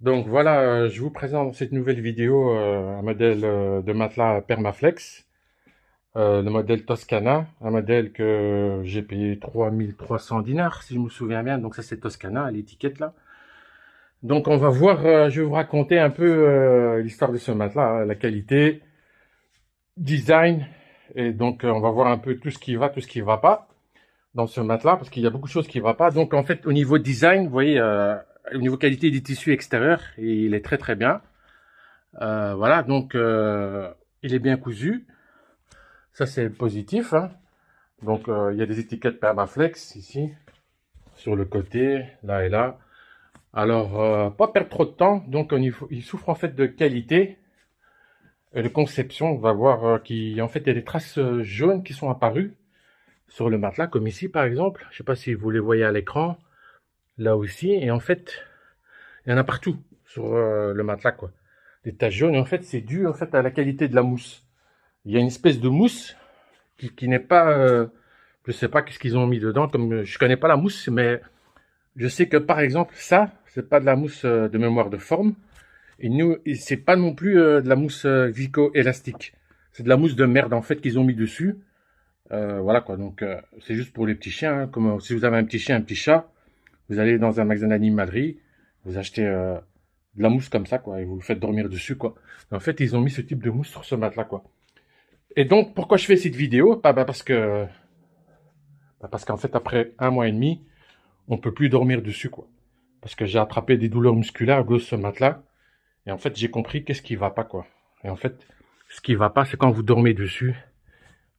Donc voilà, je vous présente dans cette nouvelle vidéo un modèle de matelas Permaflex, le modèle Toscana, un modèle que j'ai payé 3300 dinars si je me souviens bien. Donc ça c'est Toscana à l'étiquette là. Donc on va voir, je vais vous raconter un peu l'histoire de ce matelas, la qualité, design, et donc on va voir un peu tout ce qui va, tout ce qui va pas dans ce matelas parce qu'il y a beaucoup de choses qui ne vont pas. Donc en fait au niveau design, vous voyez, au niveau qualité du tissu extérieur, il est très très bien. Voilà, donc il est bien cousu. Ça, c'est positif, hein. Donc, il y a des étiquettes Permaflex ici, sur le côté, là et là. Alors, pas perdre trop de temps. Donc, il souffre en fait de qualité et de conception. On va voir qu'en fait, il y a des traces jaunes qui sont apparues sur le matelas, comme ici, par exemple. Je ne sais pas si vous les voyez à l'écran, là aussi. Et en fait, il y en a partout sur le matelas, quoi. Des taches jaunes. Et en fait, c'est dû en fait à la qualité de la mousse. Il y a une espèce de mousse qui n'est pas, je sais pas qu'est-ce qu'ils ont mis dedans, comme je connais pas la mousse, mais je sais que par exemple ça, c'est pas de la mousse de mémoire de forme, et nous, c'est pas non plus de la mousse visco-élastique, c'est de la mousse de merde en fait qu'ils ont mis dessus. Voilà quoi, donc c'est juste pour les petits chiens, hein, comme si vous avez un petit chien, un petit chat, vous allez dans un magasin d'animalerie, vous achetez de la mousse comme ça quoi, et vous le faites dormir dessus quoi. En fait, ils ont mis ce type de mousse sur ce matelas quoi. Et donc, pourquoi je fais cette vidéo? Parce qu'en fait, après un mois et demi, on peut plus dormir dessus, quoi. Parce que j'ai attrapé des douleurs musculaires à cause de ce matelas. Et en fait, j'ai compris qu'est-ce qui va pas, quoi. Et en fait, ce qui va pas, c'est quand vous dormez dessus.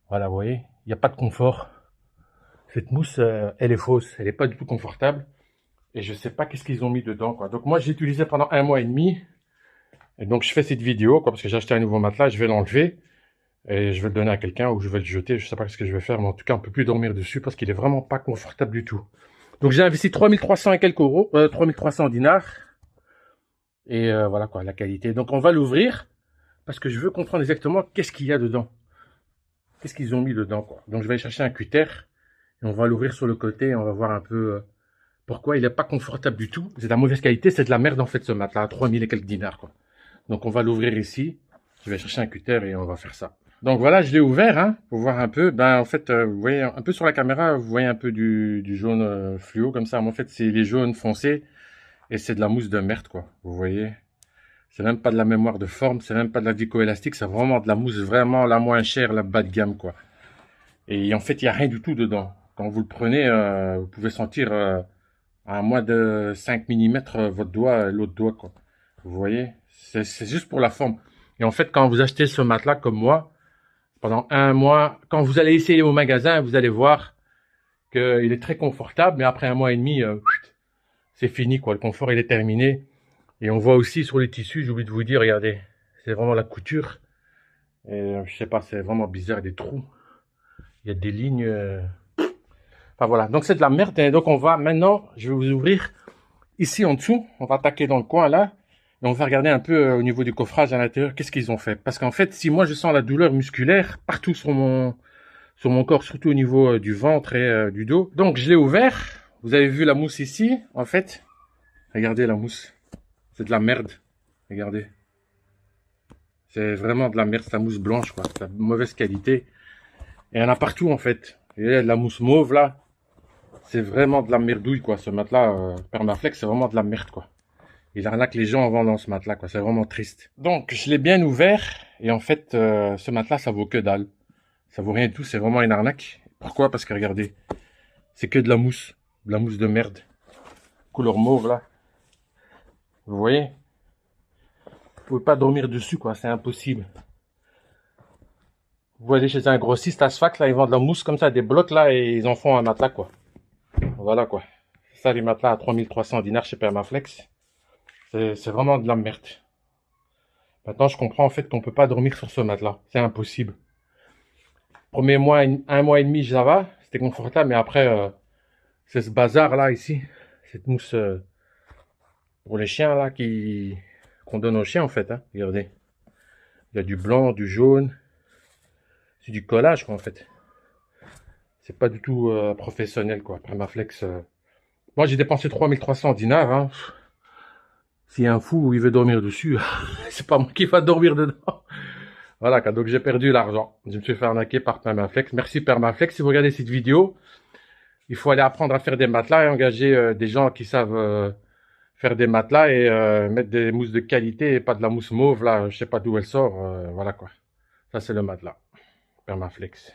Voilà, vous voyez, il n'y a pas de confort. Cette mousse, elle est fausse. Elle est pas du tout confortable. Et je sais pas qu'est-ce qu'ils ont mis dedans, quoi. Donc moi, j'ai utilisé pendant un mois et demi. Et donc, je fais cette vidéo, quoi, parce que j'ai acheté un nouveau matelas. Je vais l'enlever. Et je vais le donner à quelqu'un ou je vais le jeter. Je sais pas ce que je vais faire. Mais en tout cas, on peut plus dormir dessus parce qu'il est vraiment pas confortable du tout. Donc j'ai investi 3300 et quelques euros, 3300 dinars. Et voilà quoi, la qualité. Donc on va l'ouvrir parce que je veux comprendre exactement qu'est-ce qu'il y a dedans. Qu'est-ce qu'ils ont mis dedans quoi. Donc je vais aller chercher un cutter et on va l'ouvrir sur le côté et on va voir un peu pourquoi il n'est pas confortable du tout. C'est de la mauvaise qualité, c'est de la merde en fait ce matelas à 3000 et quelques dinars quoi. Donc on va l'ouvrir ici. Je vais chercher un cutter et on va faire ça. Donc voilà, je l'ai ouvert hein, pour voir un peu. Ben en fait, vous voyez un peu sur la caméra, vous voyez un peu du jaune fluo comme ça. Mais en fait, c'est les jaunes foncés et c'est de la mousse de merde quoi. Vous voyez, c'est même pas de la mémoire de forme, c'est même pas de la viscoélastique, c'est vraiment de la mousse vraiment la moins chère, la bas de gamme quoi. Et en fait, il y a rien du tout dedans. Quand vous le prenez, vous pouvez sentir à moins de 5 millimètres votre doigt, l'autre doigt quoi. Vous voyez, c'est juste pour la forme. Et en fait, quand vous achetez ce matelas comme moi, pendant un mois, quand vous allez essayer au magasin, vous allez voir qu'il est très confortable, mais après un mois et demi, c'est fini, quoi. Le confort, il est terminé. Et on voit aussi sur les tissus, j'ai oublié de vous dire, regardez, c'est vraiment la couture. Et je sais pas, c'est vraiment bizarre, des trous. Il y a des lignes. Enfin voilà, donc c'est de la merde. Et donc on va maintenant, je vais vous ouvrir ici en dessous. On va attaquer dans le coin là. Et on va regarder un peu au niveau du coffrage à l'intérieur, qu'est-ce qu'ils ont fait. Parce qu'en fait, si moi je sens la douleur musculaire partout sur mon corps, surtout au niveau du ventre et du dos. Donc je l'ai ouvert. Vous avez vu la mousse ici, en fait. Regardez la mousse. C'est de la merde. Regardez. C'est vraiment de la merde, c'est la mousse blanche, quoi. C'est de mauvaise qualité. Et il y en a partout, en fait. Et de la mousse mauve, là. C'est vraiment de la merdouille, quoi. Ce matelas, Permaflex, c'est vraiment de la merde, quoi. Il arnaque les gens en vendant ce matelas, quoi. C'est vraiment triste. Donc, je l'ai bien ouvert. Et en fait, ce matelas, ça vaut que dalle. Ça vaut rien du tout, c'est vraiment une arnaque. Pourquoi? Parce que regardez, c'est que de la mousse. De la mousse de merde. Couleur mauve, là. Vous voyez? Vous pouvez pas dormir dessus, quoi. C'est impossible. Vous allez chez un grossiste à Sfax, là, ils vendent de la mousse comme ça, des blocs, là, et ils en font un matelas, quoi. Voilà, quoi. C'est ça, les matelas à 3300 dinars chez Permaflex. C'est vraiment de la merde. Maintenant, je comprends, en fait, qu'on peut pas dormir sur ce matelas. C'est impossible. Premier mois, un mois et demi, ça va. C'était confortable, mais après, c'est ce bazar-là, ici. Cette mousse pour les chiens, là, qu'on donne aux chiens, en fait, hein. Regardez. Il y a du blanc, du jaune. C'est du collage, quoi, en fait. C'est pas du tout professionnel, quoi. Permaflex. Moi, j'ai dépensé 3300 dinars, hein. S'il y a un fou, il veut dormir dessus, c'est pas moi qui va dormir dedans. Voilà, quoi. Donc j'ai perdu l'argent. Je me suis fait arnaquer par Permaflex. Merci Permaflex. Si vous regardez cette vidéo, il faut aller apprendre à faire des matelas et engager des gens qui savent faire des matelas et mettre des mousses de qualité et pas de la mousse mauve, là, je sais pas d'où elle sort. Voilà quoi. Ça, c'est le matelas. Permaflex.